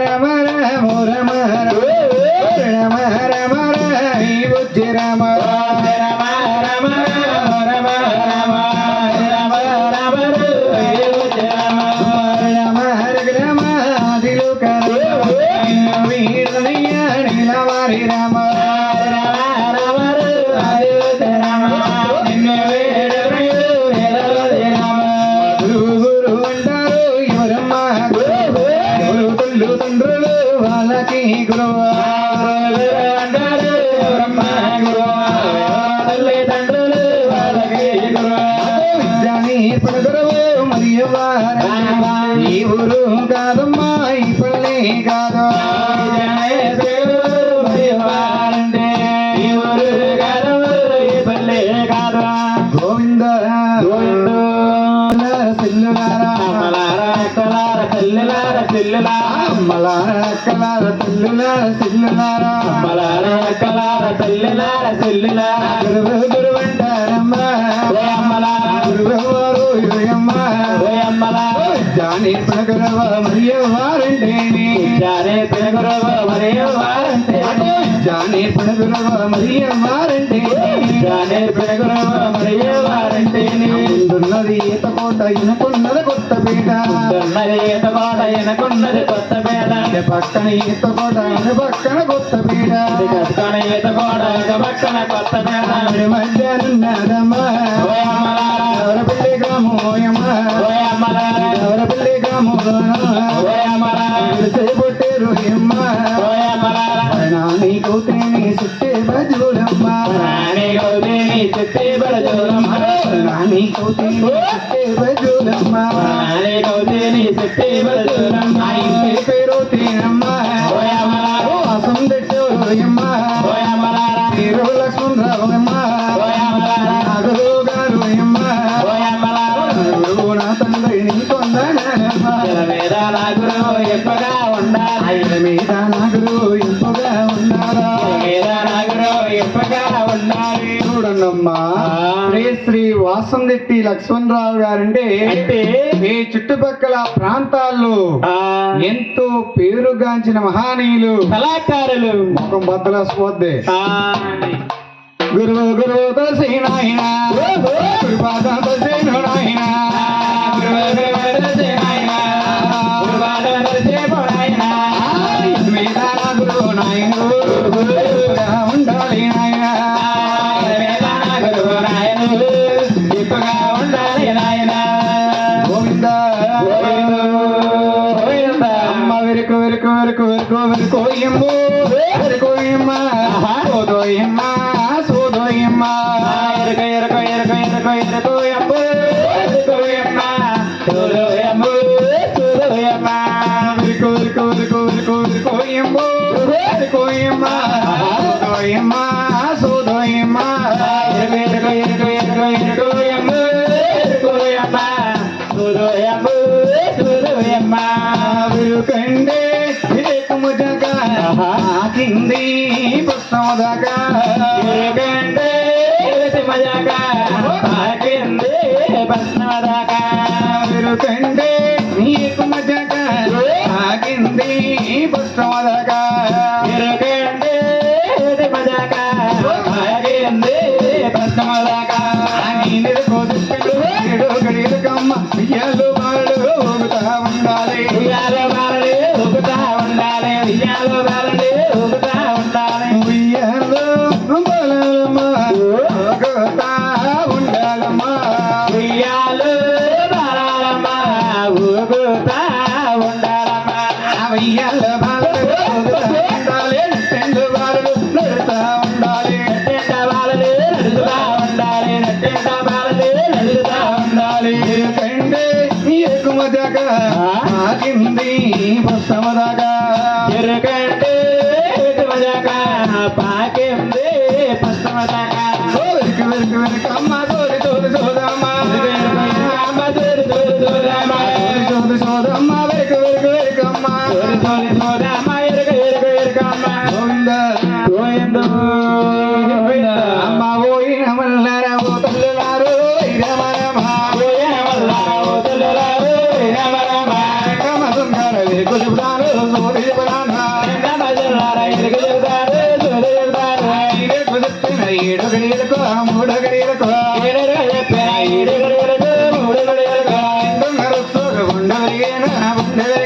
రమ రమ రమ రమ రమ బుజ్జి రమ రమ రమ రమ రమ రమ రమ బుజ్జి రమ రమ రమ దిలు కర వీరనయ్య నీలవారి రమ రమ రమ రమ నిన్న వేడరయు నిలవది రమ గురు అంటారు ఎవరమ్మ గురు తల్లు తండ్రులు వాళ్ళకి గురువు అంటారు ఎవరమ్మ గురువు తల్లి తండ్రులు వాళ్ళకి గురువు విద్యాని పడుగురువు మరియు ఈ ఊరు కాదమ్మా ఈ పల్లె కాదు గోవింద గోవింద జానీ పనగరవ మరియు వారంటేని జానే పనగరవ మరియు వారంటే జానీ పనగరవ మరియు వారంటే జానే పనగరవ మరియు వారంటేని ముందున్నది ఈత కోట ఎనుకున్నది కొత్త పీట ముందున్నది ఈత కోట ఎనుకున్నది కొత్త పీట పక్కన ఈత కోట పక్కన కొత్త పీట పక్కన ఈత కోట పక్కన కొత్త పీట మధ్యనున్నదమ్మా ఎవర పిల్లి గ్రామోయమ్మ ఎవర పిల్లి గ్రామోయమ్మొట్టేరు నాని కౌతేని సుట్టే బజులమ్మ నాని కౌతేని సుట్టే బజులమ్మ నాని కౌతేని సుట్టే బజులమ్మ నాని కౌతేని సుట్టే బజులమ్మ ఇంటి పేరు తేనమ్మ వాసం దెట్టోయమ్మ పేరు లక్ష్మణరావమ్మ నాగరు గారు అమ్మ నా తండ్రి నీ కొందనమ్మ మీద నాగురు ఎప్పగా ఉండాలి మీద నాగురు ఎప్పగా ఉండాలా మీద నాగురు ఎప్పగా ఉండాలి చూడండమ్మా శ్రీ వాసందెట్టి లక్ష్మణరావు గారంటే ఈ చుట్టుపక్కల ప్రాంతాల్లో ఎంతో పేరుగాంచిన మహానీయులు కళాకారులు ముఖం బద్దలసిపోద్ది గురువు గురువు తలసి నాయన గురుపాద తలసి నాయన గురువు నాయన ఉండాలి నాయన గురువు నాయన ఎక్కువగా ఉండాలి నాయన గోవింద అమ్మ వెరుకు వెరుకు వెరుకు వెరుకు వెరుకోయమ్మ వెరుకోయమ్మ సోదోయమ్మ సోదోయమ్మ ఎరుక ఎరుక ఎరుక ఎరుక ఎరుకోయమ్మ ఎరుకోయమ్మ సోదోయమ్మ సోదోయమ్మ వెరుకు వెరుకు వెరుకు వెరుకు వెరుకోయమ్మ వెరుకోయమ్మ సోదోయమ్మ సోదోయమ్మ ఎరుక ఎరుక ఎరుక ఎరుక ఎరుకోయమ్మ ఎరుకోయమ్మ సోదోయమ్మ సోదోయమ్మ వెరుకండే ముజగా కింది పుస్తమదగా వెరుకండే మజగా కింది పుస్తమదగా వెరుకండే నీకు మజగా కింది పుస్తమదగా వెరుకండే మజగా కింది పుస్తమదగా నీరు కోదిడు గడియలకమ్మ బియ్యాలు వాళ్ళు ఊగుతా ఉండాలి బియ్యాలు వాళ్ళు ఊగుతా ఉండాలి బియ్యాలు వాళ్ళు ఊగుతా ఉండాలి బియ్యాలు బాలమ్మ ఊగుతా ఉండాలమ్మా బియ్యాలు బాలమ్మ ఊగుతా ఉండాలమ్మా బియ్యాలు వాళ్ళు ఊగుతా ఉండాలి రెండు వాళ్ళు నడుతా ఉండాలి రెండు వాళ్ళు నడుతా ఉండాలి రెండు వాళ్ళు నడుతా ఉండాలి కంటే ఎక్కువ మజగా కింది పుస్తమదగా ఎరుకంటే మజగా పాకింది పుస్తమదగా వెరుకు వెరుకు వెరుకు అమ్మ తోలి తోలి సోదమ్మ తోలి తోలి సోదమ్మ తోలి సోదమ్మ వెరుకు వెరుకు వెరుకమ్మ తోలి తోలి సోదమ్మ ఎరుక ఎరుక ఎరుకమ్మ గోవింద గోవింద అమ్మ పోయిన మల్లర ఓ తల్లులారు రమరమ పోయిన మల్లర ఓ తల్లులారు రమరమ కమ సుందర వెరుకు సోది చెబుతాను ఎందుకు చెబుతారు చూడు చెబుతారు ఈడకు చెప్పిన ఏడు గడియలకు మూడు గడియలకు ఏడుగా చెప్పిన 7 గడియలకు 3 గడియలకు ఉండవరిగేనా ఉండవరి